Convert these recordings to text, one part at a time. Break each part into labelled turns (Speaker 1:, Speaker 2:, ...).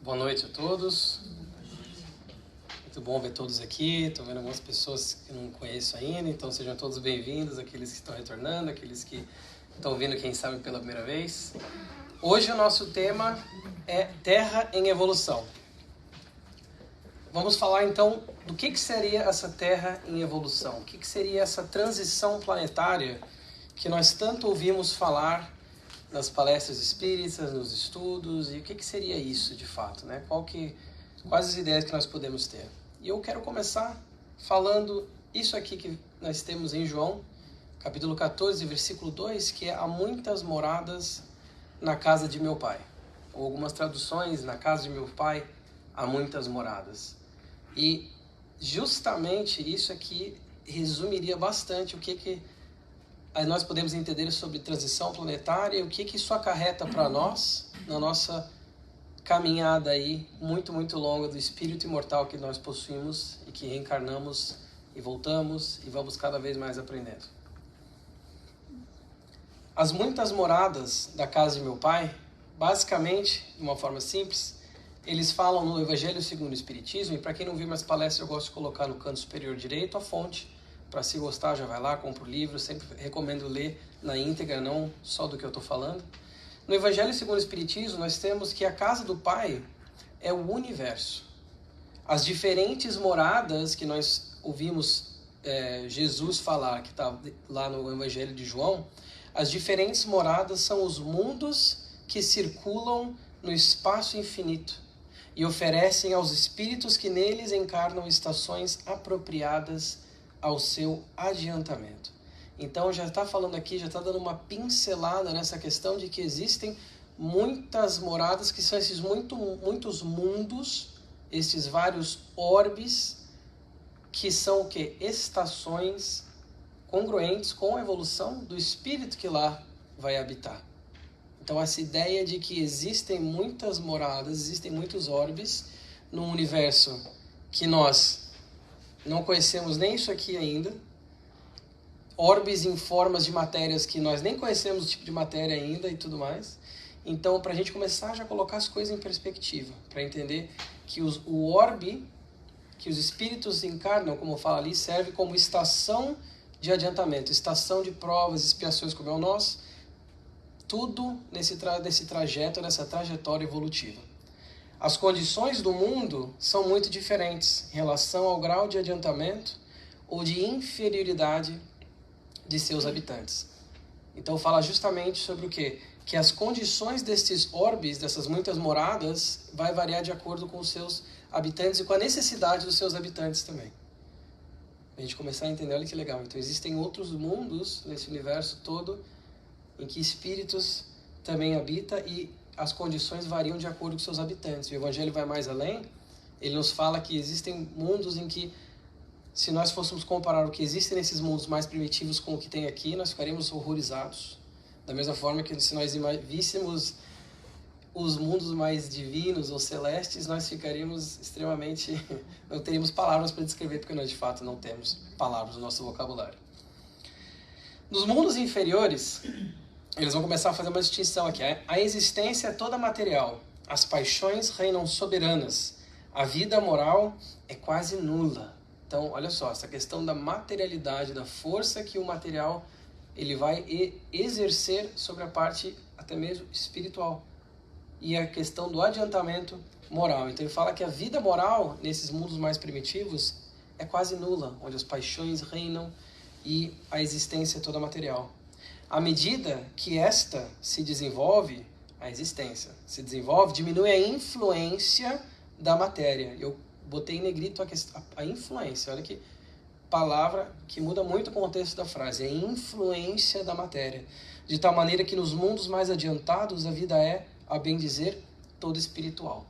Speaker 1: Boa noite a todos. Muito bom ver todos aqui. Estou vendo algumas pessoas que eu não conheço ainda, então sejam todos bem-vindos, aqueles que estão retornando, aqueles que estão vindo, quem sabe, pela primeira vez. Hoje o nosso tema é Terra em Evolução. Vamos falar então do que seria essa Terra em Evolução, o que seria essa transição planetária que nós tanto ouvimos falar nas palestras espíritas, nos estudos, e o que seria isso de fato, né? Quais as ideias que nós podemos ter? E eu quero começar falando isso aqui que nós temos em João, capítulo 14, versículo 2, que é: há muitas moradas na casa de meu pai. Ou algumas traduções: na casa de meu pai há muitas moradas. E justamente isso aqui resumiria bastante o que nós podemos entender sobre transição planetária e o que isso acarreta para nós na nossa caminhada aí muito, muito longa do espírito imortal que nós possuímos e que reencarnamos e voltamos e vamos cada vez mais aprendendo. As muitas moradas da casa de meu pai, basicamente, de uma forma simples, eles falam no Evangelho segundo o Espiritismo, e para quem não viu minhas palestras, eu gosto de colocar no canto superior direito a fonte. Para se gostar, já vai lá, compra o livro. Sempre recomendo ler na íntegra, não só do que eu estou falando. No Evangelho segundo o Espiritismo, nós temos que a casa do Pai é o universo. As diferentes moradas que nós ouvimos Jesus falar, que está lá no Evangelho de João, as diferentes moradas são os mundos que circulam no espaço infinito e oferecem aos espíritos que neles encarnam estações apropriadas ao seu adiantamento. Então já está falando aqui, já está dando uma pincelada nessa questão de que existem muitas moradas, que são esses muitos mundos, esses vários orbes, que são o quê? Estações congruentes com a evolução do espírito que lá vai habitar. Então essa ideia de que existem muitas moradas, existem muitos orbes num universo que nós não conhecemos nem isso aqui ainda, orbes em formas de matérias que nós nem conhecemos o tipo de matéria ainda e tudo mais. Então, para a gente começar a já colocar as coisas em perspectiva, para entender que o orbe que os espíritos encarnam, como fala ali, serve como estação de adiantamento, estação de provas, expiações, como é o nosso, tudo nesse trajeto, nessa trajetória evolutiva. As condições do mundo são muito diferentes em relação ao grau de adiantamento ou de inferioridade de seus habitantes. Então fala justamente sobre o quê? Que as condições destes orbes, dessas muitas moradas, vai variar de acordo com os seus habitantes e com a necessidade dos seus habitantes também. A gente começar a entender, olha que legal. Então existem outros mundos nesse universo todo em que espíritos também habitam e as condições variam de acordo com seus habitantes. O Evangelho vai mais além, ele nos fala que existem mundos em que, se nós fôssemos comparar o que existe nesses mundos mais primitivos com o que tem aqui, nós ficaríamos horrorizados. Da mesma forma que se nós víssemos os mundos mais divinos ou celestes, nós ficaríamos extremamente... não teríamos palavras para descrever, porque nós de fato não temos palavras no nosso vocabulário. Nos mundos inferiores, eles vão começar a fazer uma distinção aqui. A existência é toda material. As paixões reinam soberanas. A vida moral é quase nula. Então, olha só, essa questão da materialidade, da força que o material ele vai exercer sobre a parte até mesmo espiritual. E a questão do adiantamento moral. Então, ele fala que a vida moral, nesses mundos mais primitivos, é quase nula, onde as paixões reinam e a existência é toda material. À medida que esta se desenvolve, a existência se desenvolve, diminui a influência da matéria. Eu botei em negrito a influência. Olha que palavra que muda muito o contexto da frase. A influência da matéria. De tal maneira que nos mundos mais adiantados a vida é, a bem dizer, toda espiritual.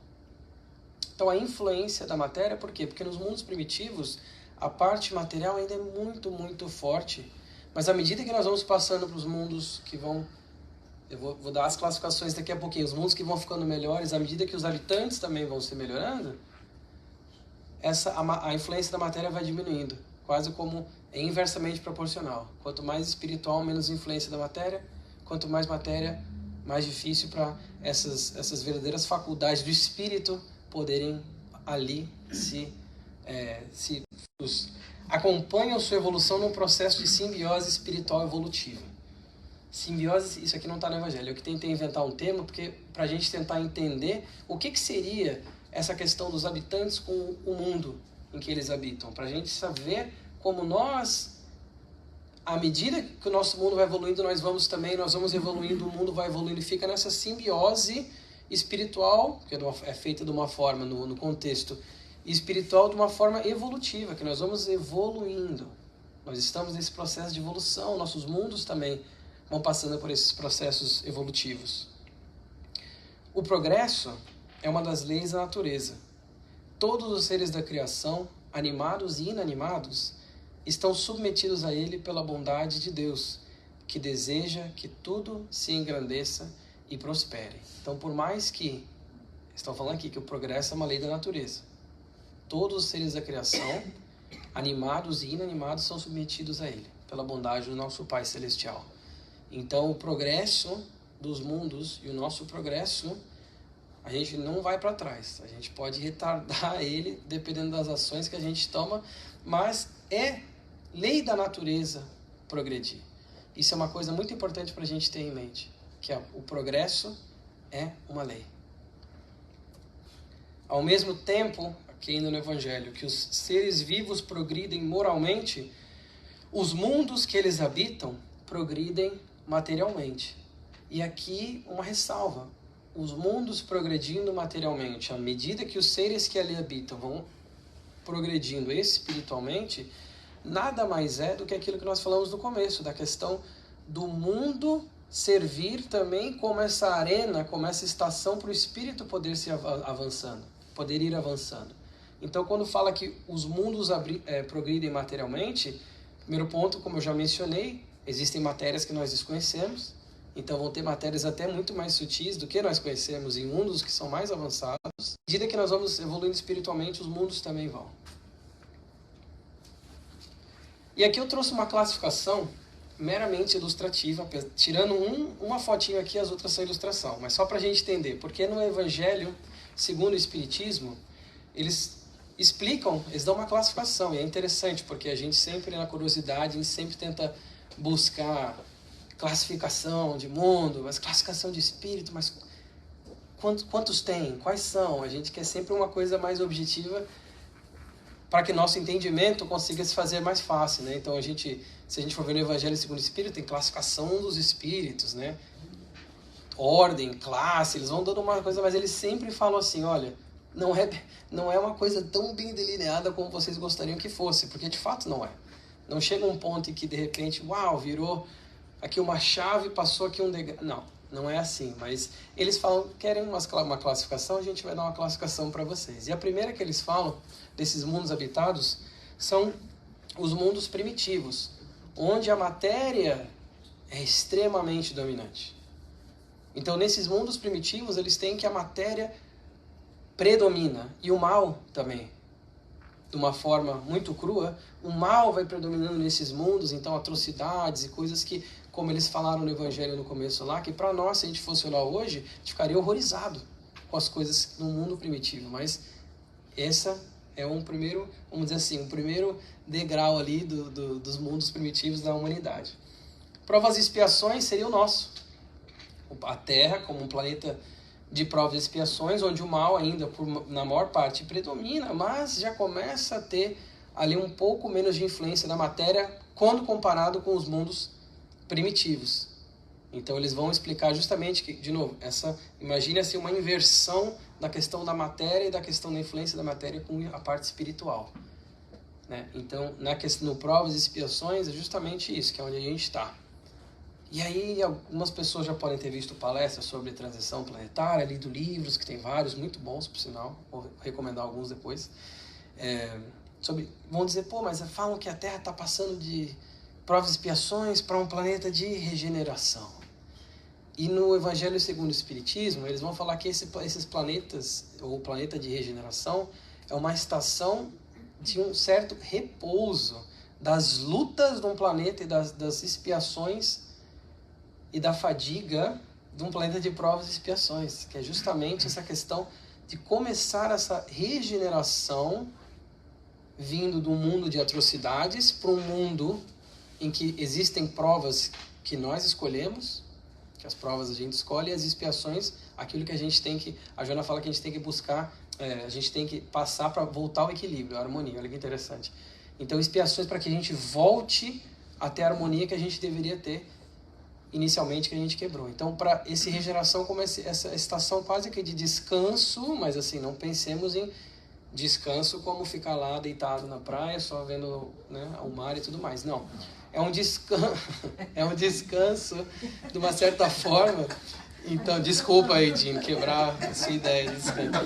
Speaker 1: Então a influência da matéria, por quê? Porque nos mundos primitivos a parte material ainda é muito, muito forte. Mas à medida que nós vamos passando para os mundos que vão... Eu vou dar as classificações daqui a pouquinho. Os mundos que vão ficando melhores, à medida que os habitantes também vão se melhorando, a influência da matéria vai diminuindo. Quase como é inversamente proporcional. Quanto mais espiritual, menos influência da matéria. Quanto mais matéria, mais difícil para essas verdadeiras faculdades do espírito poderem ali acompanham sua evolução num processo de simbiose espiritual evolutiva. Simbiose, isso aqui não está no Evangelho. Eu que tentei inventar um termo para a gente tentar entender o que seria essa questão dos habitantes com o mundo em que eles habitam. Para a gente saber como nós, à medida que o nosso mundo vai evoluindo, nós vamos evoluindo, o mundo vai evoluindo e fica nessa simbiose espiritual, que é feita de uma forma, no contexto espiritual, de uma forma evolutiva, que nós vamos evoluindo. Nós estamos nesse processo de evolução, nossos mundos também vão passando por esses processos evolutivos. O progresso é uma das leis da natureza. Todos os seres da criação, animados e inanimados, estão submetidos a ele pela bondade de Deus, que deseja que tudo se engrandeça e prospere. Então, por mais que, estão falando aqui que o progresso é uma lei da natureza, todos os seres da criação, animados e inanimados, são submetidos a ele, pela bondade do nosso Pai Celestial. Então, o progresso dos mundos e o nosso progresso, a gente não vai para trás. A gente pode retardar ele, dependendo das ações que a gente toma, mas é lei da natureza progredir. Isso é uma coisa muito importante para a gente ter em mente, que o progresso é uma lei. Ao mesmo tempo, aqui ainda no Evangelho, que os seres vivos progridem moralmente, os mundos que eles habitam progridem materialmente. E aqui uma ressalva: os mundos progredindo materialmente, à medida que os seres que ali habitam vão progredindo espiritualmente, nada mais é do que aquilo que nós falamos no começo, da questão do mundo servir também como essa arena, como essa estação para o espírito poder poder ir avançando. Então, quando fala que os mundos progridem materialmente, primeiro ponto, como eu já mencionei, existem matérias que nós desconhecemos, então vão ter matérias até muito mais sutis do que nós conhecemos em mundos que são mais avançados. À medida que nós vamos evoluindo espiritualmente, os mundos também vão. E aqui eu trouxe uma classificação meramente ilustrativa, tirando uma fotinho aqui, as outras são ilustração, mas só para a gente entender, porque no Evangelho, segundo o Espiritismo, eles dão uma classificação, e é interessante, porque a gente sempre, na curiosidade, a gente sempre tenta buscar classificação de mundo, mas classificação de espírito, mas quantos tem? Quais são? A gente quer sempre uma coisa mais objetiva para que nosso entendimento consiga se fazer mais fácil, né? Então, se a gente for ver no Evangelho segundo o Espírito, tem classificação dos espíritos, né? Ordem, classe, eles vão dando uma coisa, mas eles sempre falam assim, olha, não é uma coisa tão bem delineada como vocês gostariam que fosse, porque de fato não é. Não chega um ponto em que de repente, uau, virou aqui uma chave, passou aqui um degrau. Não é assim, mas eles falam, querem uma classificação, a gente vai dar uma classificação para vocês. E a primeira que eles falam desses mundos habitados são os mundos primitivos, onde a matéria é extremamente dominante. Então, nesses mundos primitivos, eles têm que a matéria predomina, e o mal também. De uma forma muito crua, o mal vai predominando nesses mundos, então atrocidades e coisas que, como eles falaram no Evangelho no começo lá, que para nós, se a gente fosse olhar hoje, a gente ficaria horrorizado com as coisas no mundo primitivo, mas essa é um primeiro, vamos dizer assim, um primeiro degrau ali dos mundos primitivos da humanidade. Provas e expiações seria o nosso. A Terra como um planeta de provas e expiações, onde o mal ainda, na maior parte, predomina, mas já começa a ter ali um pouco menos de influência da matéria quando comparado com os mundos primitivos. Então eles vão explicar justamente que, de novo, imagine assim, uma inversão da questão da matéria e da questão da influência da matéria com a parte espiritual. Né? Então, no provas e expiações é justamente isso, que é onde a gente está. E aí algumas pessoas já podem ter visto palestras sobre transição planetária, lido livros, que tem vários, muito bons, por sinal, vou recomendar alguns depois. Vão dizer, mas falam que a Terra está passando de provas e expiações para um planeta de regeneração. E no Evangelho segundo o Espiritismo, eles vão falar que esses planetas, ou o planeta de regeneração, é uma estação de um certo repouso das lutas de um planeta e das expiações e da fadiga de um planeta de provas e expiações, que é justamente essa questão de começar essa regeneração vindo do mundo de atrocidades para um mundo em que existem provas que nós escolhemos, que as provas a gente escolhe, e as expiações, aquilo que a gente tem que... A Joana fala que a gente tem que buscar, a gente tem que passar para voltar ao equilíbrio, à harmonia. Olha que interessante. Então, expiações para que a gente volte até a harmonia que a gente deveria ter inicialmente, que a gente quebrou. Então, para essa regeneração, como essa estação quase que de descanso, mas assim, não pensemos em descanso como ficar lá deitado na praia, só vendo, né, o mar e tudo mais. Não. É um descanso de uma certa forma. Então, desculpa aí, Dino, quebrar a sua ideia de descanso.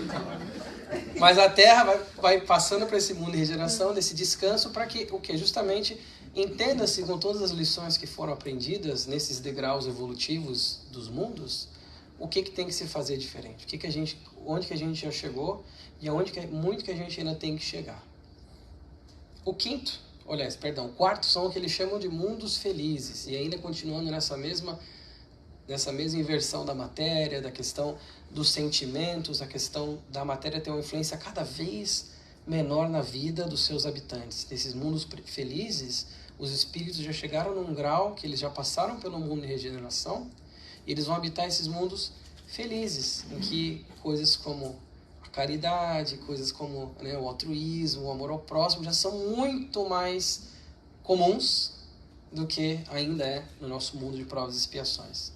Speaker 1: Mas a Terra vai passando para esse mundo de regeneração, desse descanso, para que o que? Justamente entenda-se com todas as lições que foram aprendidas nesses degraus evolutivos dos mundos, o que tem que se fazer diferente, onde que a gente já chegou e aonde muito que a gente ainda tem que chegar. O quarto são o que eles chamam de mundos felizes, e ainda continuando nessa mesma inversão da matéria, da questão dos sentimentos, a questão da matéria ter uma influência cada vez menor na vida dos seus habitantes. Nesses mundos felizes, os espíritos já chegaram num grau que eles já passaram pelo mundo de regeneração, e eles vão habitar esses mundos felizes, em que coisas como a caridade, coisas como, né, o altruísmo, o amor ao próximo, já são muito mais comuns do que ainda é no nosso mundo de provas e expiações,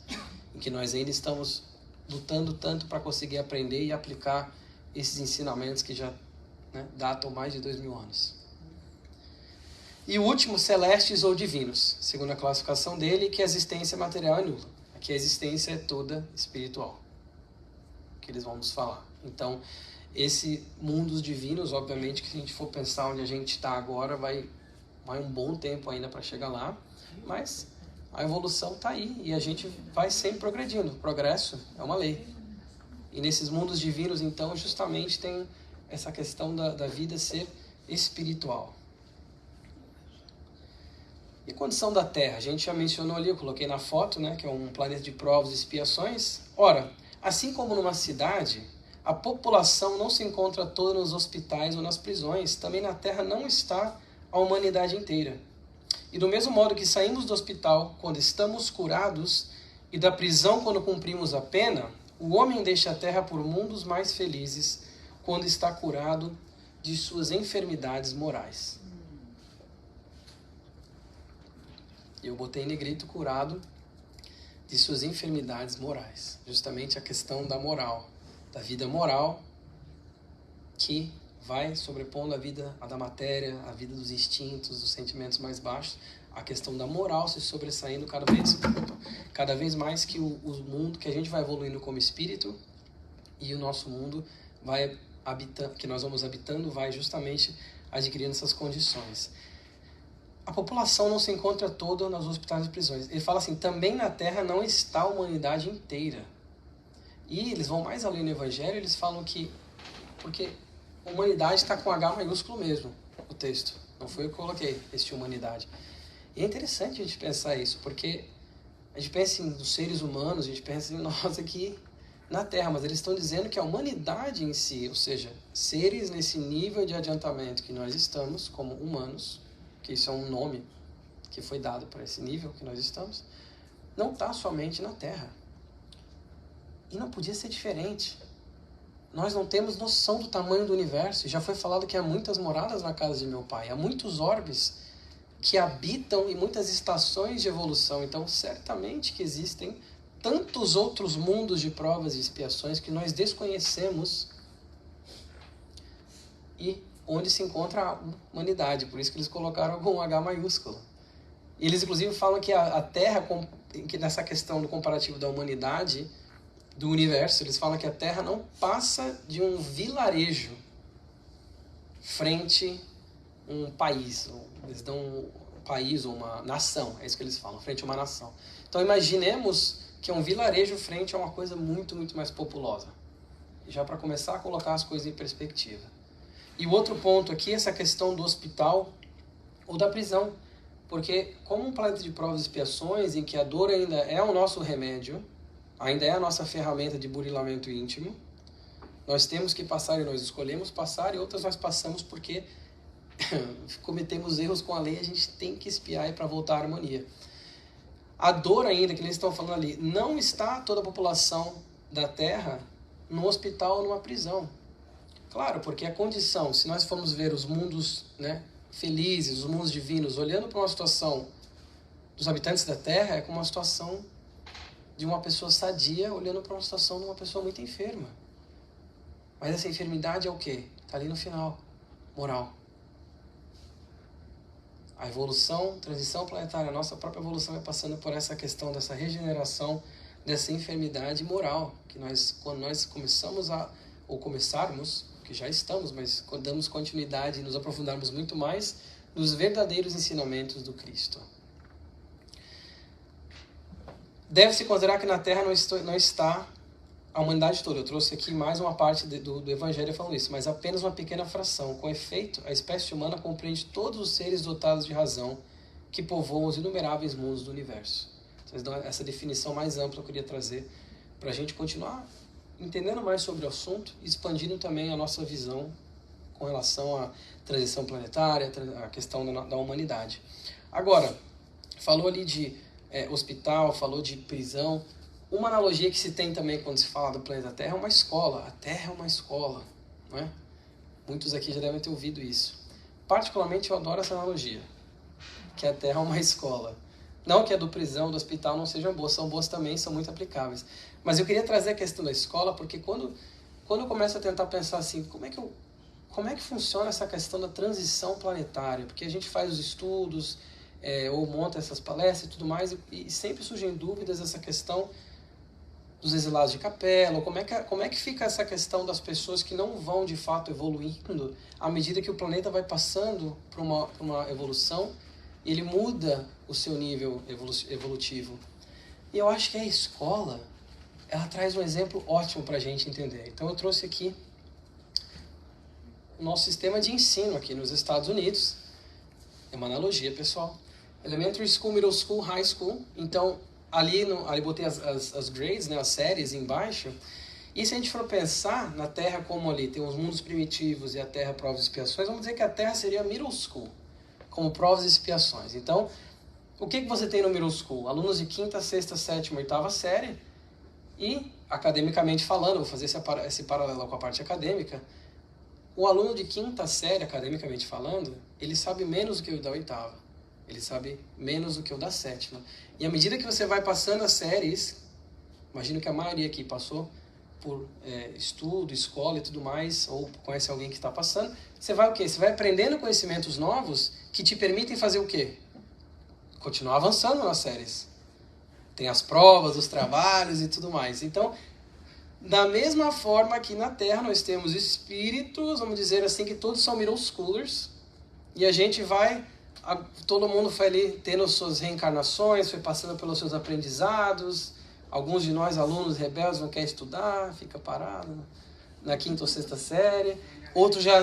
Speaker 1: em que nós ainda estamos lutando tanto para conseguir aprender e aplicar esses ensinamentos que já, né, datam mais de 2000 anos. E o último, celestes ou divinos, segundo a classificação dele, que a existência material é nula. Aqui a existência é toda espiritual, que eles vão nos falar. Então, esse mundos divinos, obviamente, que se a gente for pensar onde a gente está agora, vai um bom tempo ainda para chegar lá, mas a evolução está aí e a gente vai sempre progredindo. O progresso é uma lei. E nesses mundos divinos, então, justamente tem essa questão da vida ser espiritual. E a condição da Terra? A gente já mencionou ali, eu coloquei na foto, né, que é um planeta de provas e expiações. Ora, assim como numa cidade, a população não se encontra toda nos hospitais ou nas prisões, também na Terra não está a humanidade inteira. E do mesmo modo que saímos do hospital quando estamos curados e da prisão quando cumprimos a pena, o homem deixa a Terra por mundos mais felizes quando está curado de suas enfermidades morais. Eu botei em negrito curado de suas enfermidades morais. Justamente a questão da moral, da vida moral que vai sobrepondo a vida da matéria, a vida dos instintos, dos sentimentos mais baixos, a questão da moral se sobressaindo cada vez mais, que o mundo que a gente vai evoluindo como espírito e o nosso mundo vai habitando, que nós vamos habitando, vai justamente adquirindo essas condições. A população não se encontra toda nos hospitais e prisões. Ele fala assim, também na Terra não está a humanidade inteira. E eles vão mais além no Evangelho, eles falam que, porque humanidade está com H maiúsculo mesmo, o texto. Não foi eu que coloquei, esse humanidade. E é interessante a gente pensar isso, porque a gente pensa nos seres humanos, a gente pensa em nós aqui na Terra, mas eles estão dizendo que a humanidade em si, ou seja, seres nesse nível de adiantamento que nós estamos como humanos, que isso é um nome que foi dado para esse nível que nós estamos, não está somente na Terra. E não podia ser diferente. Nós não temos noção do tamanho do universo. Já foi falado que há muitas moradas na casa de meu pai. Há muitos orbes que habitam em muitas estações de evolução. Então, certamente que existem tantos outros mundos de provas e expiações que nós desconhecemos e onde se encontra a humanidade. Por isso que eles colocaram com um H maiúsculo. E eles, inclusive, falam que a Terra, que nessa questão do comparativo da humanidade, do universo, eles falam que a Terra não passa de um vilarejo frente a um país. Eles dão um país ou uma nação, é isso que eles falam, frente a uma nação. Então imaginemos que é um vilarejo frente a uma coisa muito, muito mais populosa. Já para começar a colocar as coisas em perspectiva. E o outro ponto aqui é essa questão do hospital ou da prisão. Porque como um planeta de provas e expiações, em que a dor ainda é o nosso remédio, ainda é a nossa ferramenta de burilamento íntimo. Nós temos que passar e nós escolhemos passar, e outras nós passamos porque cometemos erros com a lei, a gente tem que espiar para voltar à harmonia. A dor ainda, que eles estão falando ali, não está toda a população da Terra num hospital ou numa prisão. Claro, porque a condição, se nós formos ver os mundos, né, felizes, os mundos divinos, olhando para uma situação dos habitantes da Terra, é como uma situação de uma pessoa sadia olhando para uma situação de uma pessoa muito enferma. Mas essa enfermidade é o quê? Está ali no final, moral. A evolução, transição planetária, a nossa própria evolução vai passando por essa questão dessa regeneração, dessa enfermidade moral, que nós, quando nós começamos ou começarmos, que já estamos, mas quando damos continuidade e nos aprofundarmos muito mais nos verdadeiros ensinamentos do Cristo. Deve-se considerar que na Terra não está a humanidade toda. Eu trouxe aqui mais uma parte do Evangelho falando isso, mas apenas uma pequena fração. Com efeito, a espécie humana compreende todos os seres dotados de razão que povoam os inumeráveis mundos do universo. Então, essa definição mais ampla eu queria trazer para a gente continuar entendendo mais sobre o assunto e expandindo também a nossa visão com relação à transição planetária, a questão da humanidade. Agora, falou ali de hospital, falou de prisão. Uma analogia que se tem também quando se fala do planeta Terra é uma escola. A Terra é uma escola, não é? Muitos aqui já devem ter ouvido isso. Particularmente eu adoro essa analogia, que a Terra é uma escola. Não que a do prisão, do hospital não sejam boas, são boas também, são muito aplicáveis. Mas eu queria trazer a questão da escola, porque quando eu começo a tentar pensar assim, como é que funciona essa questão da transição planetária? Porque a gente faz os estudos, ou monta essas palestras e tudo mais, e sempre surgem dúvidas dessa questão dos exilados de capela, ou como é que fica essa questão das pessoas que não vão de fato evoluindo à medida que o planeta vai passando por uma evolução e ele muda o seu nível evolutivo. E eu acho que a escola, ela traz um exemplo ótimo para a gente entender. Então eu trouxe aqui o nosso sistema de ensino aqui nos Estados Unidos. É uma analogia, pessoal. Elementary School, Middle School, High School. Então, ali botei as grades, né, as séries embaixo. E se a gente for pensar na Terra como ali tem os mundos primitivos e a Terra provas e expiações, vamos dizer que a Terra seria Middle School, como provas e expiações. Então, o que você tem no Middle School? Alunos de 5ª, 6ª, 7ª, 8ª série. E, academicamente falando, vou fazer esse paralelo com a parte acadêmica, o aluno de 5ª série, academicamente falando, ele sabe menos do que o da 8ª. Ele sabe menos do que o da 7ª. E à medida que você vai passando as séries, imagino que a maioria aqui passou por estudo, escola e tudo mais, ou conhece alguém que está passando, você vai o quê? Você vai aprendendo conhecimentos novos que te permitem fazer o quê? Continuar avançando nas séries. Tem as provas, os trabalhos e tudo mais. Então, da mesma forma que na Terra nós temos espíritos, vamos dizer assim, que todos são middle schoolers, e a gente todo mundo foi ali tendo suas reencarnações, foi passando pelos seus aprendizados. Alguns de nós, alunos rebeldes, não querem estudar, fica parado na 5ª ou 6ª série. Outros já,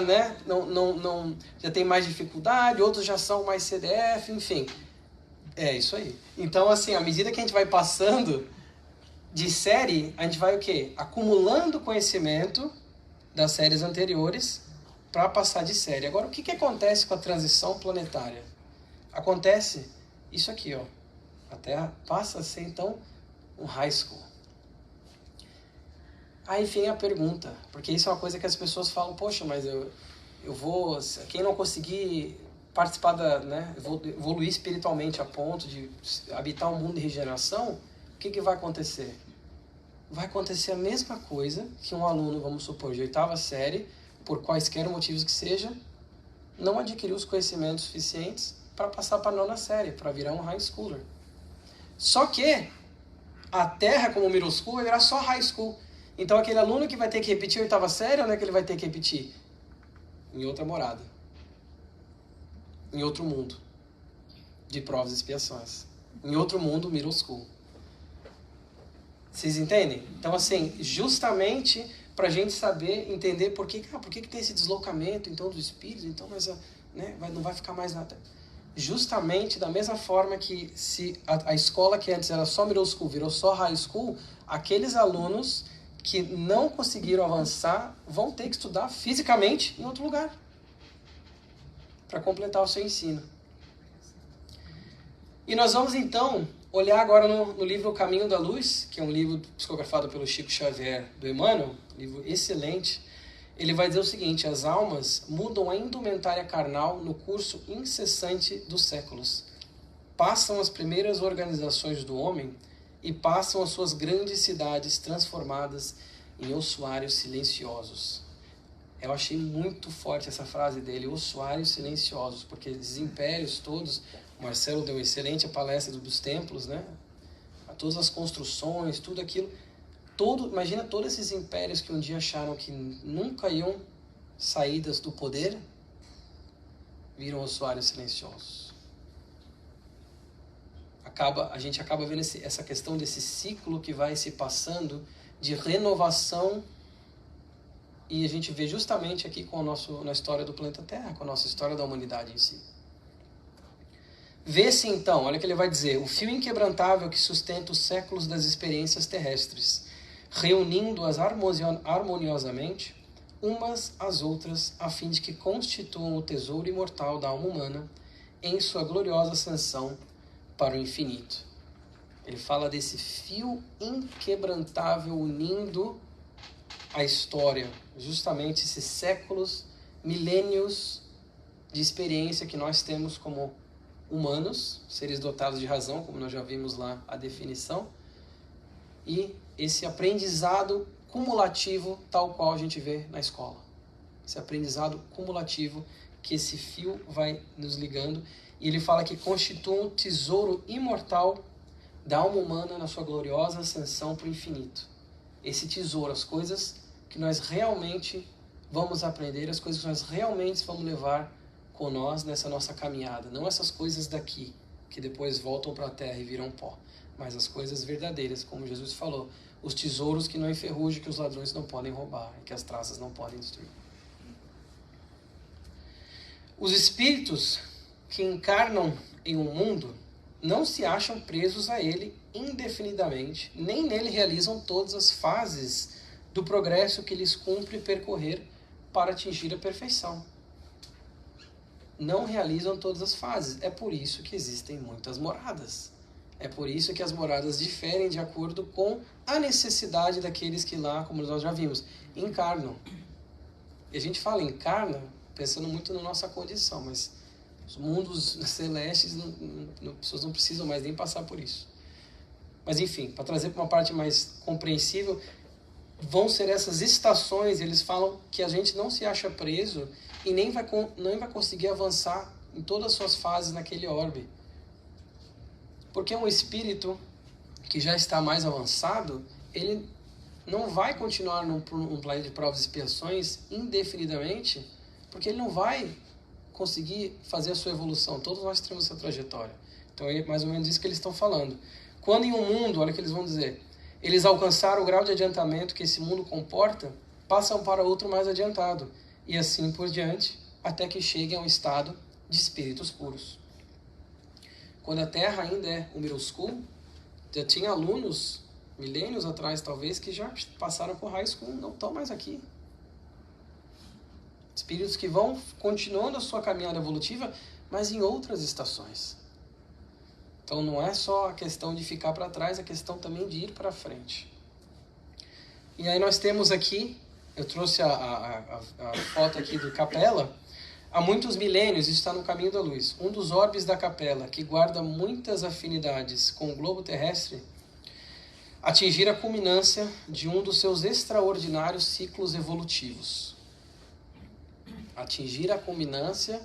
Speaker 1: já tem mais dificuldade, outros já são mais CDF, enfim. É isso aí. Então, assim, à medida que a gente vai passando de série, a gente vai o quê? Acumulando conhecimento das séries anteriores para passar de série. Agora, o que acontece com a transição planetária? Acontece isso aqui, ó. A Terra passa a ser, então, um high school. Aí vem a pergunta, porque isso é uma coisa que as pessoas falam, poxa, mas eu vou... Quem não conseguir participar evoluir espiritualmente a ponto de habitar um mundo de regeneração, o que vai acontecer? Vai acontecer a mesma coisa que um aluno, vamos supor, de 8ª série, por quaisquer motivos que seja, não adquiriu os conhecimentos suficientes para passar para a 9ª série, para virar um high schooler. Só que a Terra, como middle school, vai virar só high school. Então aquele aluno que vai ter que repetir a 8ª série, onde é que ele vai ter que repetir? Em outra morada. Em outro mundo de provas e expiações. Em outro mundo, middle school. Vocês entendem? Então, assim, justamente para a gente saber, entender por que tem esse deslocamento, então, do espírito, então, mas não vai ficar mais nada. Justamente da mesma forma que se a escola que antes era só middle school virou só high school, aqueles alunos que não conseguiram avançar vão ter que estudar fisicamente em outro lugar para completar o seu ensino. E nós vamos então olhar agora no livro O Caminho da Luz, que é um livro psicografado pelo Chico Xavier do Emmanuel, um livro excelente. Ele vai dizer o seguinte: as almas mudam a indumentária carnal no curso incessante dos séculos. Passam as primeiras organizações do homem e passam as suas grandes cidades transformadas em ossuários silenciosos. Eu achei muito forte essa frase dele, ossuários silenciosos, porque esses impérios todos, o Marcelo deu uma excelente palestra dos templos, né? Todas as construções, tudo aquilo, imagina todos esses impérios que um dia acharam que nunca iam sair do poder, viram ossuários silenciosos. A gente acaba vendo essa questão desse ciclo que vai se passando de renovação, e a gente vê justamente aqui na história do planeta Terra, com a nossa história da humanidade em si. Vê-se então, olha o que ele vai dizer: o fio inquebrantável que sustenta os séculos das experiências terrestres, reunindo-as harmoniosamente umas às outras, a fim de que constituam o tesouro imortal da alma humana em sua gloriosa ascensão para o infinito. Ele fala desse fio inquebrantável unindo a história, justamente esses séculos, milênios de experiência que nós temos como humanos, seres dotados de razão, como nós já vimos lá a definição, e esse aprendizado cumulativo, tal qual a gente vê na escola. Esse aprendizado cumulativo que esse fio vai nos ligando. E ele fala que constitui um tesouro imortal da alma humana na sua gloriosa ascensão para o infinito. Esse tesouro, as coisas que nós realmente vamos aprender, as coisas que nós realmente vamos levar com nós nessa nossa caminhada. Não essas coisas daqui, que depois voltam para a terra e viram pó, mas as coisas verdadeiras, como Jesus falou, os tesouros que não enferrujam, que os ladrões não podem roubar, e que as traças não podem destruir. Os espíritos que encarnam em um mundo não se acham presos a ele indefinidamente, nem nele realizam todas as fases do progresso que lhes cumpre percorrer para atingir a perfeição. Não realizam todas as fases. É por isso que existem muitas moradas. É por isso que as moradas diferem de acordo com a necessidade daqueles que lá, como nós já vimos, encarnam. E a gente fala encarna pensando muito na nossa condição, mas os mundos celestes, as pessoas não precisam mais nem passar por isso. Mas enfim, para trazer para uma parte mais compreensível, vão ser essas estações. Eles falam que a gente não se acha preso e nem vai conseguir avançar em todas as suas fases naquele orbe. Porque um espírito que já está mais avançado, ele não vai continuar num plano de provas e expiações indefinidamente, porque ele não vai conseguir fazer a sua evolução. Todos nós temos essa trajetória. Então é mais ou menos isso que eles estão falando. Quando em um mundo, olha o que eles vão dizer, eles alcançaram o grau de adiantamento que esse mundo comporta, passam para outro mais adiantado, e assim por diante, até que cheguem a um estado de espíritos puros. Quando a Terra ainda é o middle school, já tinha alunos, milênios atrás talvez, que já passaram por high school, não estão mais aqui. Espíritos que vão continuando a sua caminhada evolutiva, mas em outras estações. Então não é só a questão de ficar para trás, é a questão também de ir para frente. E aí nós temos aqui, eu trouxe a foto aqui do Capela. Há muitos milênios, isso está no Caminho da Luz, um dos orbes da Capela, que guarda muitas afinidades com o globo terrestre, atingir a culminância de um dos seus extraordinários ciclos evolutivos. Atingir a culminância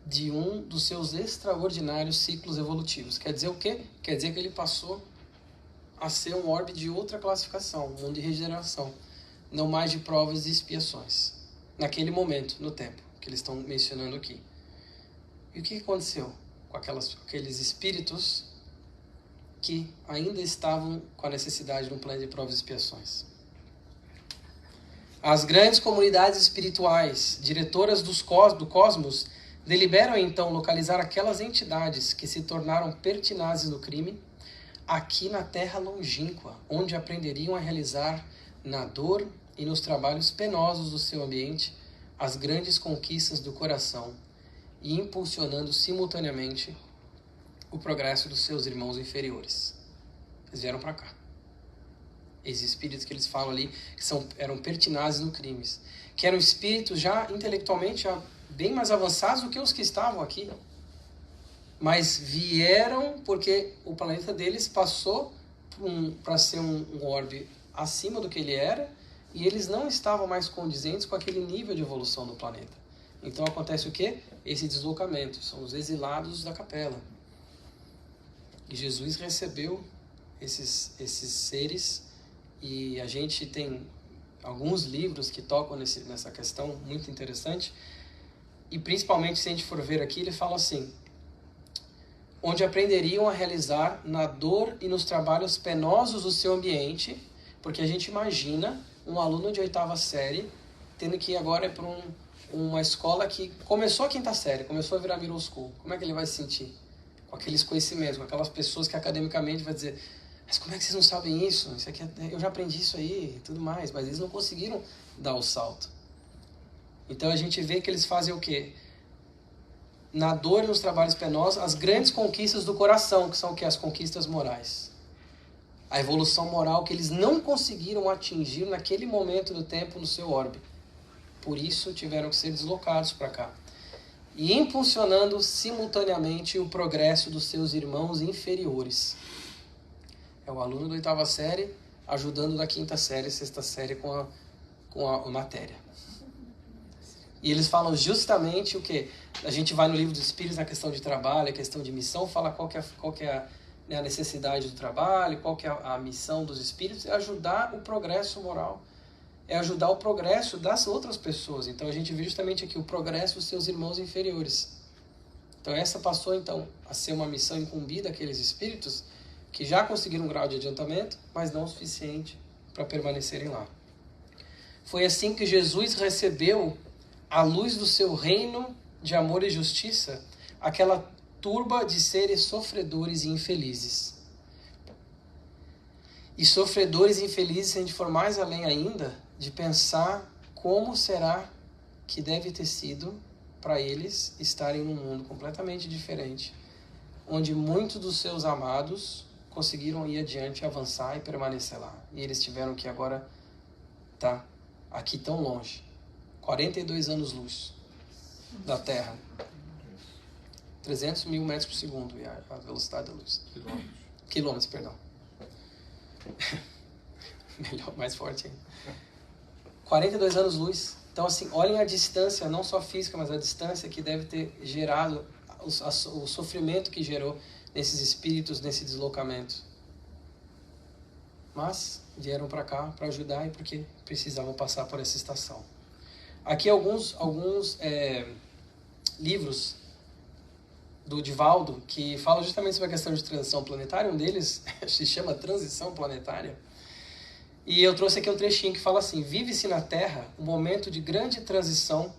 Speaker 1: de um dos seus extraordinários ciclos evolutivos. Quer dizer o quê? Quer dizer que ele passou a ser um orbe de outra classificação, um mundo de regeneração, não mais de provas e expiações, naquele momento, no tempo, que eles estão mencionando aqui. E o que aconteceu com aqueles espíritos que ainda estavam com a necessidade de um plano de provas e expiações? As grandes comunidades espirituais, diretoras do cosmos, deliberam então localizar aquelas entidades que se tornaram pertinazes no crime, aqui na terra longínqua, onde aprenderiam a realizar na dor e nos trabalhos penosos do seu ambiente as grandes conquistas do coração e impulsionando simultaneamente o progresso dos seus irmãos inferiores. Eles vieram para cá. Esses espíritos que eles falam ali, que eram pertinazes no crimes, que eram espíritos já intelectualmente já bem mais avançados do que os que estavam aqui. Mas vieram porque o planeta deles passou para ser um orbe acima do que ele era, e eles não estavam mais condizentes com aquele nível de evolução do planeta. Então acontece o quê? Esse deslocamento, são os exilados da capela. E Jesus recebeu esses seres, e a gente tem alguns livros que tocam nessa questão muito interessante, e principalmente se a gente for ver aqui, ele fala assim: onde aprenderiam a realizar na dor e nos trabalhos penosos do seu ambiente, porque a gente imagina um aluno de 8ª série tendo que ir agora para uma escola que começou a 5ª série, começou a virar middle school. Como é que ele vai se sentir? Com aqueles conhecimentos, com aquelas pessoas que academicamente vai dizer: mas como é que vocês não sabem isso? Isso aqui eu já aprendi isso aí e tudo mais. Mas eles não conseguiram dar o salto. Então a gente vê que eles fazem o quê? Na dor e nos trabalhos penosos, as grandes conquistas do coração, que são o quê? As conquistas morais. A evolução moral que eles não conseguiram atingir naquele momento do tempo no seu orbe. Por isso tiveram que ser deslocados para cá. E impulsionando simultaneamente o progresso dos seus irmãos inferiores. É o aluno da 8ª série ajudando da 5ª série, 6ª série com a matéria. E eles falam justamente o que? A gente vai no livro dos Espíritos, na questão de trabalho, a questão de missão, fala qual que é a necessidade do trabalho, qual que é a missão dos Espíritos, é ajudar o progresso moral, é ajudar o progresso das outras pessoas. Então a gente vê justamente aqui o progresso dos seus irmãos inferiores. Então essa passou então a ser uma missão incumbida àqueles Espíritos que já conseguiram um grau de adiantamento, mas não o suficiente para permanecerem lá. Foi assim que Jesus recebeu à luz do seu reino de amor e justiça, aquela turba de seres sofredores e infelizes. E sofredores e infelizes, se a gente for mais além ainda, de pensar como será que deve ter sido para eles estarem num mundo completamente diferente, onde muitos dos seus amados conseguiram ir adiante, avançar e permanecer lá. E eles tiveram que agora estar aqui tão longe. 42 anos-luz da Terra. 300 mil metros por segundo é a velocidade da luz. Quilômetros, perdão. Melhor, mais forte ainda. 42 anos-luz. Então, assim, olhem a distância, não só física, mas a distância que deve ter gerado, o sofrimento que gerou nesses espíritos, nesse deslocamento. Mas vieram para cá para ajudar e porque precisavam passar por essa estação. Aqui alguns livros do Divaldo que falam justamente sobre a questão de transição planetária. Um deles se chama Transição Planetária. E eu trouxe aqui um trechinho que fala assim: vive-se na Terra um momento de grande transição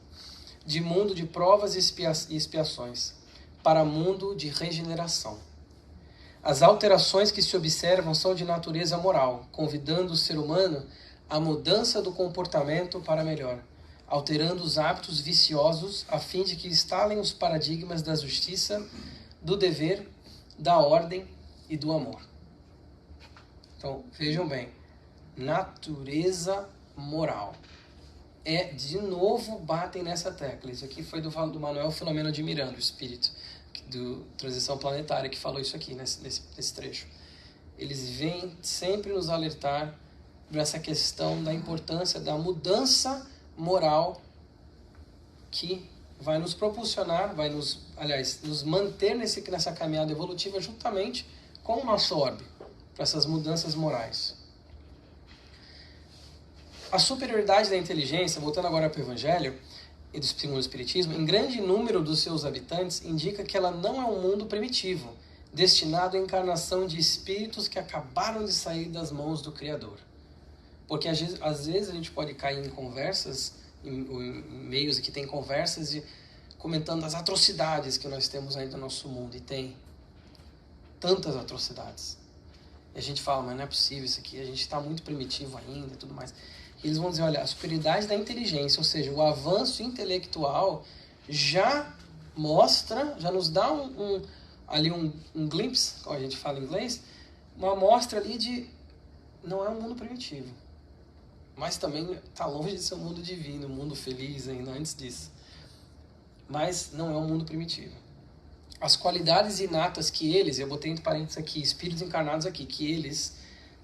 Speaker 1: de mundo de provas e expiações para mundo de regeneração. As alterações que se observam são de natureza moral, convidando o ser humano à mudança do comportamento para melhor, alterando os hábitos viciosos a fim de que instalem os paradigmas da justiça, do dever, da ordem e do amor. Então, vejam bem, natureza moral. De novo, batem nessa tecla. Isso aqui foi do Manuel Filomeno de Miranda, o espírito do Transição Planetária, que falou isso aqui nesse trecho. Eles vêm sempre nos alertar para essa questão da importância da mudança moral que vai nos propulsionar, nos manter nessa caminhada evolutiva juntamente com o nosso orbe, para essas mudanças morais. A superioridade da inteligência, voltando agora para o Evangelho e do Espiritismo, em grande número dos seus habitantes, indica que ela não é um mundo primitivo, destinado à encarnação de espíritos que acabaram de sair das mãos do Criador. Porque às vezes a gente pode cair em conversas, em meios que tem conversas comentando as atrocidades que nós temos aí no nosso mundo, e tem tantas atrocidades. E a gente fala, mas não é possível isso aqui, a gente está muito primitivo ainda e tudo mais. E eles vão dizer, olha, a superioridade da inteligência, ou seja, o avanço intelectual já mostra, já nos dá um glimpse, como a gente fala em inglês, uma amostra ali de não é um mundo primitivo, mas também está longe de ser um mundo divino, um mundo feliz ainda antes disso. Mas não é um mundo primitivo. As qualidades inatas que eles, eu botei entre parênteses aqui, espíritos encarnados aqui, que eles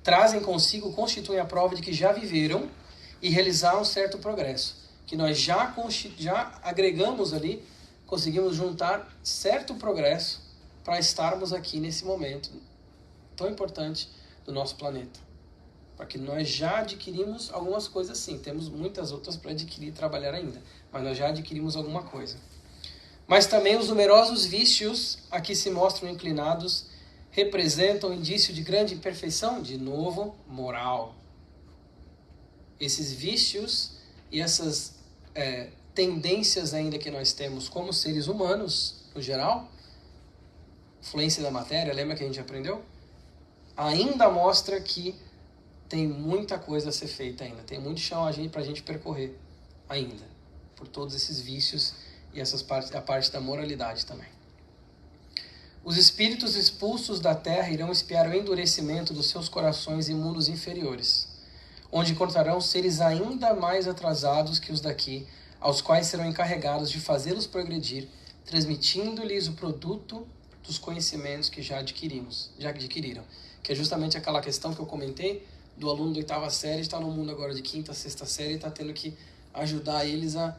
Speaker 1: trazem consigo, constituem a prova de que já viveram e realizaram um certo progresso. Que nós já agregamos ali, conseguimos juntar certo progresso para estarmos aqui nesse momento tão importante do nosso planeta. Porque nós já adquirimos algumas coisas sim, temos muitas outras para adquirir e trabalhar ainda, mas nós já adquirimos alguma coisa. Mas também os numerosos vícios a que se mostram inclinados representam indício de grande imperfeição, de novo, moral. Esses vícios e essas tendências ainda que nós temos como seres humanos, no geral, influência da matéria, lembra que a gente aprendeu? Ainda mostra que tem muita coisa a ser feita ainda, tem muito chão para a gente percorrer ainda, por todos esses vícios e a parte da moralidade também. Os espíritos expulsos da terra irão espiar o endurecimento dos seus corações em mundos inferiores, onde encontrarão seres ainda mais atrasados que os daqui, aos quais serão encarregados de fazê-los progredir, transmitindo-lhes o produto dos conhecimentos que já adquiriram. Que é justamente aquela questão que eu comentei, do aluno da 8ª série, está no mundo agora de 5ª, 6ª série, e está tendo que ajudar eles a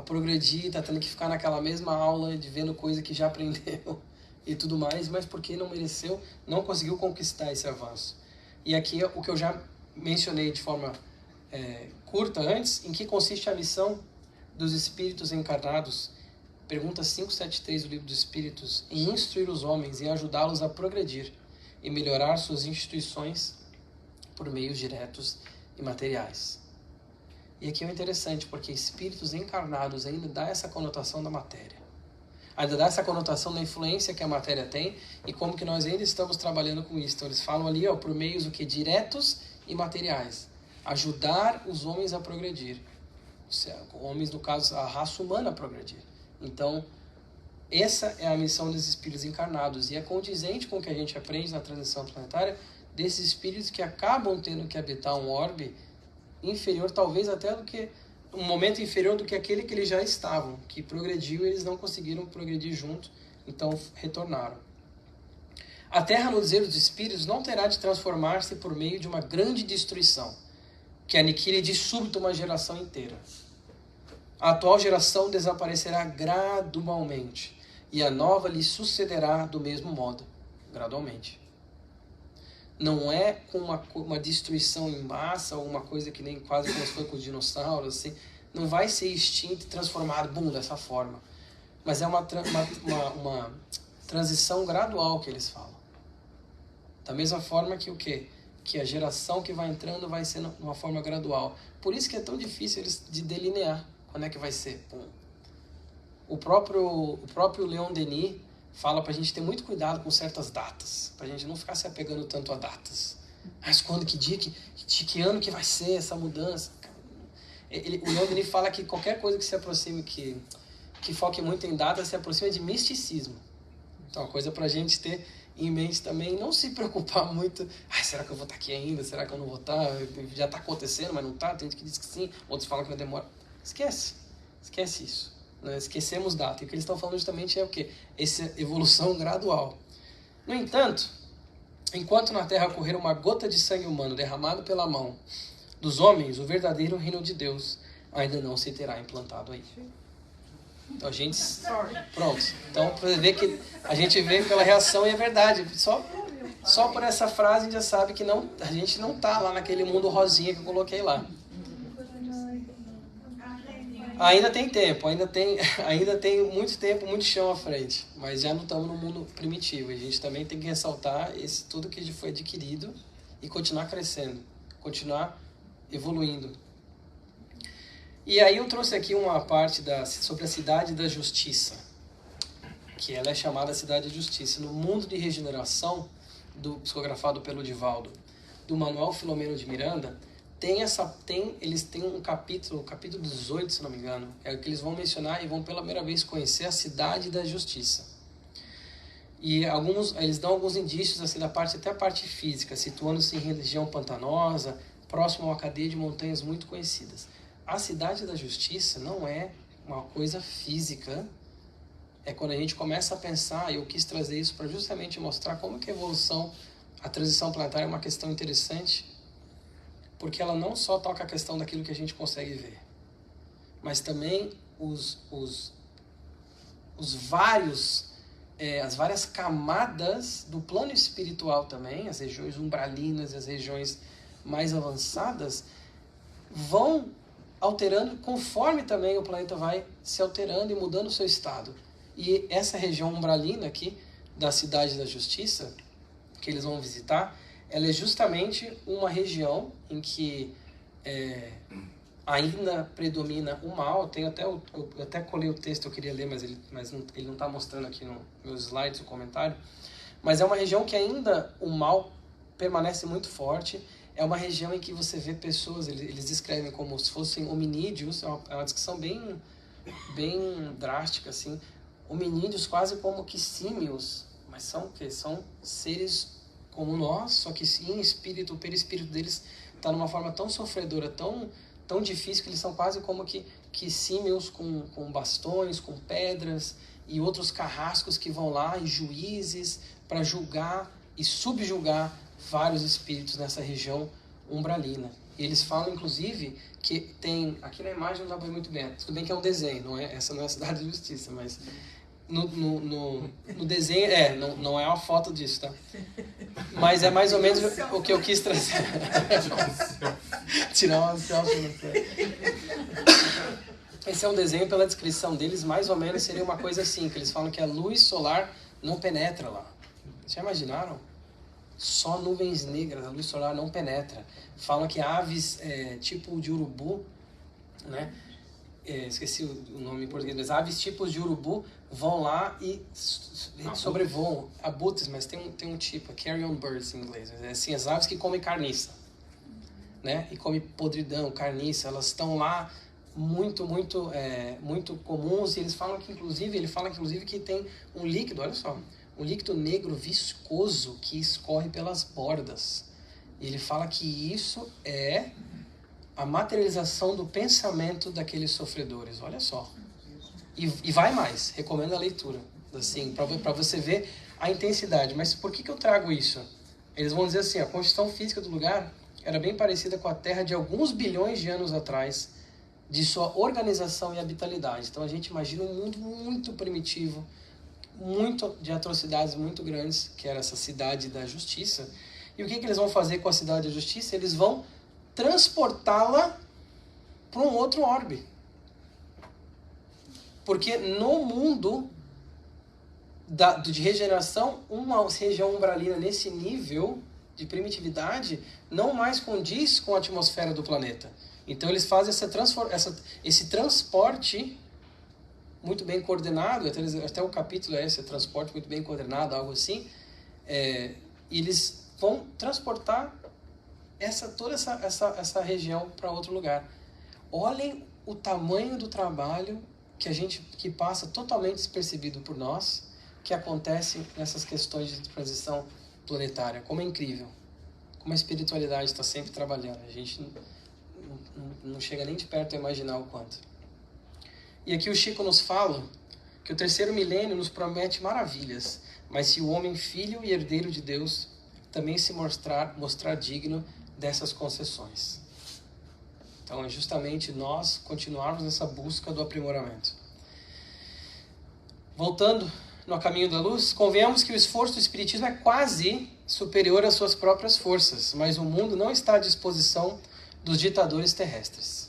Speaker 1: progredir, está tendo que ficar naquela mesma aula, de vendo coisa que já aprendeu e tudo mais, mas porque não mereceu, não conseguiu conquistar esse avanço. E aqui o que eu já mencionei de forma curta antes, em que consiste a missão dos espíritos encarnados, pergunta 573 do Livro dos Espíritos, em instruir os homens e ajudá-los a progredir e melhorar suas instituições por meios diretos e materiais. E aqui é interessante, porque espíritos encarnados ainda dá essa conotação da matéria. Ainda dá essa conotação da influência que a matéria tem e como que nós ainda estamos trabalhando com isso. Então eles falam ali, por meios diretos e materiais. Ajudar os homens a progredir. Homens, no caso, a raça humana a progredir. Então, essa é a missão dos espíritos encarnados. E é condizente com o que a gente aprende na transição planetária, desses espíritos que acabam tendo que habitar um orbe inferior, talvez até do que um momento inferior do que aquele que eles já estavam, que progrediu e eles não conseguiram progredir junto, então retornaram. A Terra, no dizer dos espíritos, não terá de transformar-se por meio de uma grande destruição, que aniquile de súbito uma geração inteira. A atual geração desaparecerá gradualmente, e a nova lhe sucederá do mesmo modo, gradualmente. Não é com uma destruição em massa, ou uma coisa que nem quase como foi com os dinossauros, assim. Não vai ser extinto e transformado, dessa forma. Mas é uma transição gradual que eles falam. Da mesma forma que o quê? Que a geração que vai entrando vai ser de uma forma gradual. Por isso que é tão difícil eles de delinear quando é que vai ser. O próprio Leon Denis fala para a gente ter muito cuidado com certas datas, para a gente não ficar se apegando tanto a datas. Mas quando, que ano que vai ser essa mudança? O Leon Denis fala que qualquer coisa que se aproxime, que foque muito em datas, se aproxima de misticismo. Então, uma coisa para a gente ter em mente também, não se preocupar muito, será que eu vou estar aqui ainda, será que eu não vou estar? Já está acontecendo, mas não está, tem gente que diz que sim, outros falam que vai demorar. Esquece isso. Nós esquecemos data. E o que eles estão falando justamente é o quê? Essa evolução gradual. No entanto, enquanto na Terra correr uma gota de sangue humano derramado pela mão dos homens, o verdadeiro reino de Deus ainda não se terá implantado aí. Então, pronto. Então, para ver que a gente vê pela reação e é verdade. Só por essa frase a gente já sabe que a gente não está lá naquele mundo rosinha que eu coloquei lá. Ainda tem tempo, ainda tem muito tempo, muito chão à frente, mas já não estamos no mundo primitivo. A gente também tem que ressaltar tudo que foi adquirido e continuar crescendo, continuar evoluindo. E aí eu trouxe aqui uma parte sobre a cidade da justiça, que ela é chamada cidade da justiça. No mundo de regeneração, psicografado pelo Divaldo, do Manuel Filomeno de Miranda, eles têm um capítulo 18, se não me engano, é o que eles vão mencionar e vão pela primeira vez conhecer a cidade da justiça. E eles dão alguns indícios assim, até a parte física, situando-se em região pantanosa, próximo a uma cadeia de montanhas muito conhecidas. A cidade da justiça não é uma coisa física, é quando a gente começa a pensar, e eu quis trazer isso para justamente mostrar como que a transição planetária é uma questão interessante, porque ela não só toca a questão daquilo que a gente consegue ver, mas também as várias camadas do plano espiritual também, as regiões umbralinas e as regiões mais avançadas, vão alterando conforme também o planeta vai se alterando e mudando o seu estado. E essa região umbralina aqui, da Cidade da Justiça, que eles vão visitar, ela é justamente uma região em que ainda predomina o mal. Eu até colei o texto, eu queria ler, mas ele não está mostrando aqui nos meus slides o comentário. Mas é uma região que ainda o mal permanece muito forte. É uma região em que você vê pessoas, eles descrevem como se fossem hominídeos, é uma descrição bem drástica, assim. Hominídeos quase como que símios, mas são o quê? São seres como nós, só que em espírito, o perispírito deles está numa forma tão sofredora, tão difícil, que eles são quase como que símios com bastões, com pedras e outros carrascos que vão lá, e juízes para julgar e subjugar vários espíritos nessa região umbralina. E eles falam, inclusive, que tem... Aqui na imagem não dá para ver muito bem. Tudo bem que é um desenho, essa não é a Cidade da Justiça, mas no desenho... não é uma foto disso, tá? Mas é mais ou menos o que eu quis trazer. Tirar uma selfie. Esse é um desenho, pela descrição deles, mais ou menos seria uma coisa assim, que eles falam que a luz solar não penetra lá. Já imaginaram? Só nuvens negras, a luz solar não penetra. Falam que aves tipo de urubu, né? Esqueci o nome em português, mas aves tipos de urubu vão lá e sobrevoam. Abutres, mas tem um tipo, carrion birds em inglês. Assim, as aves que comem carniça, né? E comem podridão, carniça, elas estão lá muito comuns. E eles falam que, inclusive, que tem um líquido, olha só, um líquido negro viscoso que escorre pelas bordas. E ele fala que isso é a materialização do pensamento daqueles sofredores. Olha só. E vai mais. Recomendo a leitura. Assim, para você ver a intensidade. Mas por que eu trago isso? Eles vão dizer assim, a constituição física do lugar era bem parecida com a Terra de alguns bilhões de anos atrás, de sua organização e habitabilidade. Então a gente imagina um mundo muito primitivo, muito de atrocidades muito grandes, que era essa Cidade da Justiça. E o que eles vão fazer com a Cidade da Justiça? Eles vão transportá-la para um outro orbe. Porque no mundo de regeneração, uma região umbralina nesse nível de primitividade não mais condiz com a atmosfera do planeta. Então eles fazem esse transporte muito bem coordenado, até o capítulo é esse transporte muito bem coordenado, algo assim, e eles vão transportar toda essa região para outro lugar. Olhem o tamanho do trabalho que passa totalmente despercebido por nós, que acontece nessas questões de transição planetária. Como é incrível, como a espiritualidade está sempre trabalhando. A gente não chega nem de perto a imaginar o quanto. E aqui o Chico nos fala que o terceiro milênio nos promete maravilhas, mas se o homem filho e herdeiro de Deus também se mostrar digno dessas concessões. Então é justamente nós continuarmos nessa busca do aprimoramento. Voltando no caminho da luz, convenhamos que o esforço do Espiritismo é quase superior às suas próprias forças, mas o mundo não está à disposição dos ditadores terrestres.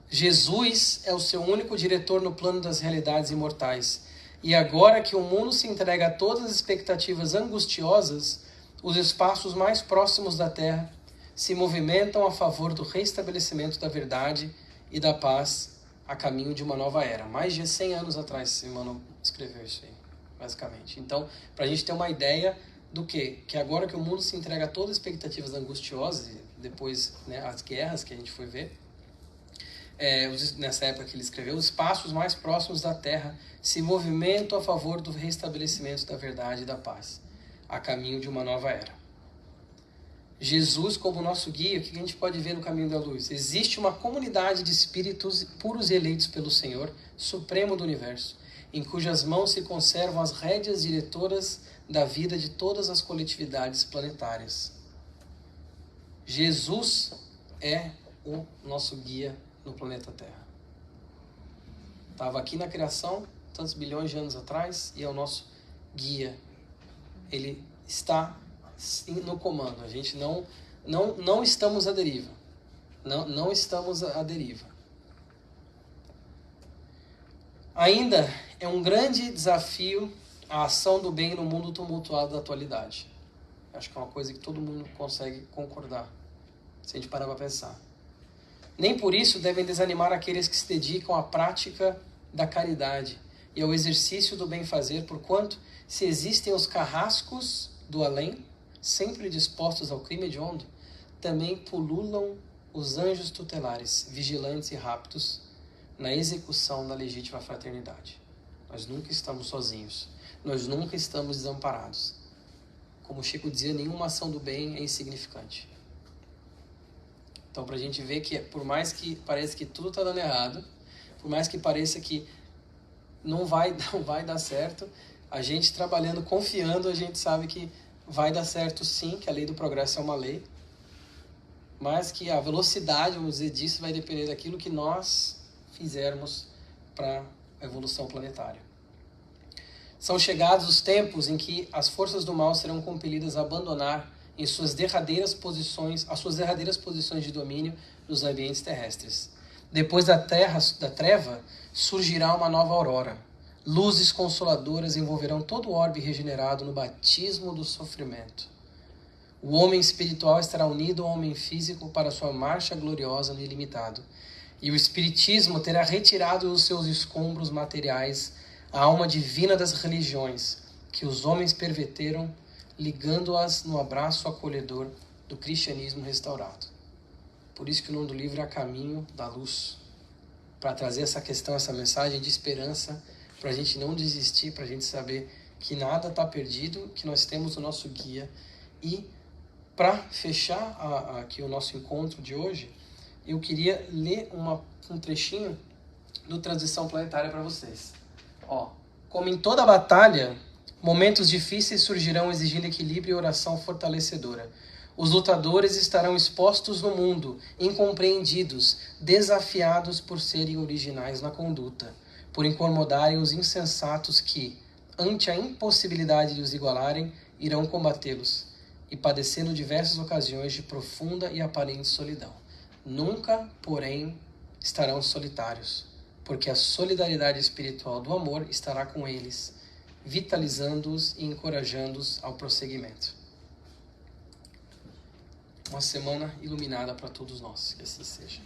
Speaker 1: Jesus é o seu único diretor no plano das realidades imortais, e agora que o mundo se entrega a todas as expectativas angustiosas, os espaços mais próximos da Terra se movimentam a favor do restabelecimento da verdade e da paz a caminho de uma nova era. Mais de 100 anos atrás, Emmanuel escreveu isso aí, basicamente. Então, para a gente ter uma ideia do quê? Que agora que o mundo se entrega a todas as expectativas angustiosas, depois, né, as guerras que a gente foi ver, nessa época que ele escreveu, os passos mais próximos da terra se movimentam a favor do restabelecimento da verdade e da paz, a caminho de uma nova era. Jesus como nosso guia, o que a gente pode ver no caminho da luz? Existe uma comunidade de espíritos puros e eleitos pelo Senhor, Supremo do Universo, em cujas mãos se conservam as rédeas diretoras da vida de todas as coletividades planetárias. Jesus é o nosso guia no planeta Terra. Estava aqui na criação, tantos bilhões de anos atrás, e é o nosso guia. Ele está no comando. A gente não estamos à deriva. Não estamos à deriva. Ainda é um grande desafio a ação do bem no mundo tumultuado da atualidade. Acho que é uma coisa que todo mundo consegue concordar, se a gente parar para pensar. Nem por isso devem desanimar aqueles que se dedicam à prática da caridade e ao exercício do bem-fazer, porquanto, se existem os carrascos do além, sempre dispostos ao crime hediondo, também pululam os anjos tutelares, vigilantes e rápidos, na execução da legítima fraternidade. Nós nunca estamos sozinhos. Nós nunca estamos desamparados. Como Chico dizia, nenhuma ação do bem é insignificante. Então, para a gente ver que, por mais que pareça que tudo está dando errado, por mais que pareça que não vai dar certo, a gente trabalhando, confiando, a gente sabe que vai dar certo sim, que a lei do progresso é uma lei, mas que a velocidade, vamos dizer, disso vai depender daquilo que nós fizermos para a evolução planetária. São chegados os tempos em que as forças do mal serão compelidas a abandonar as suas derradeiras posições de domínio nos ambientes terrestres. Depois da treva, surgirá uma nova aurora. Luzes consoladoras envolverão todo o orbe regenerado no batismo do sofrimento. O homem espiritual estará unido ao homem físico para sua marcha gloriosa no ilimitado. E o espiritismo terá retirado dos seus escombros materiais a alma divina das religiões que os homens perverteram, ligando-as no abraço acolhedor do cristianismo restaurado. Por isso que o nome do livro é A Caminho da Luz, para trazer essa questão, essa mensagem de esperança, para a gente não desistir, para a gente saber que nada está perdido, que nós temos o nosso guia. E para fechar aqui o nosso encontro de hoje, eu queria ler um trechinho do Transição Planetária para vocês. Como em toda batalha, momentos difíceis surgirão exigindo equilíbrio e oração fortalecedora. Os lutadores estarão expostos no mundo, incompreendidos, desafiados por serem originais na conduta, por incomodarem os insensatos que, ante a impossibilidade de os igualarem, irão combatê-los e padecendo diversas ocasiões de profunda e aparente solidão. Nunca, porém, estarão solitários, porque a solidariedade espiritual do amor estará com eles, vitalizando-os e encorajando-os ao prosseguimento. Uma semana iluminada para todos nós, que assim seja.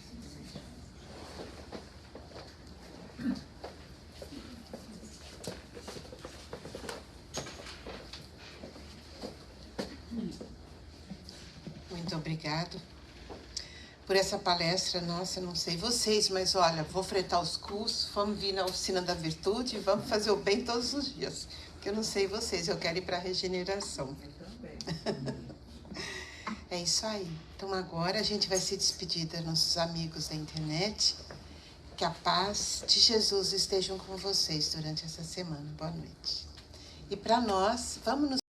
Speaker 2: Muito obrigado por essa palestra. Nossa, não sei vocês, mas olha, vou fretar os cursos, vamos vir na Oficina da Virtude e vamos fazer o bem todos os dias. Porque eu não sei vocês, eu quero ir para a regeneração. É isso aí. Então agora a gente vai se despedir dos nossos amigos da internet. Que a paz de Jesus estejam com vocês durante essa semana. Boa noite. E para nós, vamos nos